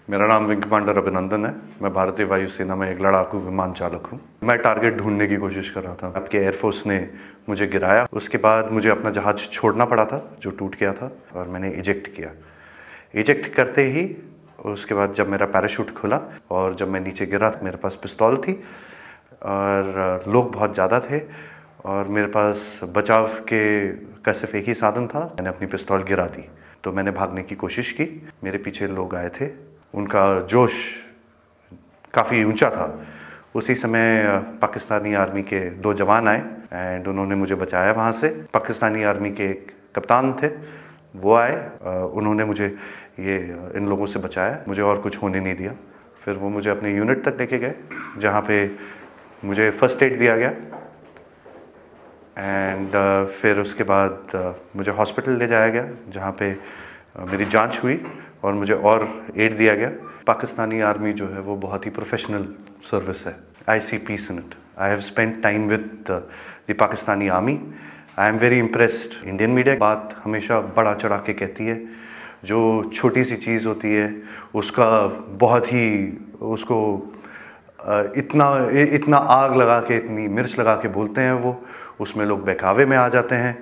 मेरा नाम wing commander अभिनंदन है। मैं भारतीय वायुसेना में एक लड़ाकू विमान चालक हूँ। मैं टारगेट ढूंढने की कोशिश कर रहा था। आपके एयरफोर्स ने मुझे गिराया। उसके बाद मुझे अपना जहाज छोड़ना पड़ा था जो टूट गया था, और मैंने इजेक्ट किया। इजेक्ट करते ही उसके बाद जब मेरा पैराशूट खुला और जब मैं नीचे गिरा, मेरे पास पिस्तौल थी और लोग बहुत ज़्यादा थे और मेरे पास बचाव का सिर्फ एक ही साधन था। मैंने अपनी पिस्तौल गिरा दी तो मैंने भागने की कोशिश की। मेरे पीछे लोग आए थे, उनका जोश काफ़ी ऊंचा था। उसी समय पाकिस्तानी आर्मी के 2 जवान आए एंड उन्होंने मुझे बचाया वहाँ से। पाकिस्तानी आर्मी के एक कप्तान थे, वो आए, उन्होंने मुझे इन लोगों से बचाया, मुझे और कुछ होने नहीं दिया। फिर वो मुझे अपने यूनिट तक लेके गए जहाँ पे मुझे फर्स्ट एड दिया गया एंड फिर उसके बाद मुझे हॉस्पिटल ले जाया गया जहाँ पे मेरी जांच हुई और मुझे और एड दिया गया। पाकिस्तानी आर्मी जो है वो बहुत ही प्रोफेशनल सर्विस है। I see peace in it. I have spent time with the Pakistani army. I am very impressed. Indian media बात हमेशा बढ़ा चढ़ा के कहती है। जो छोटी सी चीज़ होती है उसका बहुत ही उसको इतना आग लगा के, इतनी मिर्च लगा के बोलते हैं वो, उसमें लोग बहकावे में आ जाते हैं।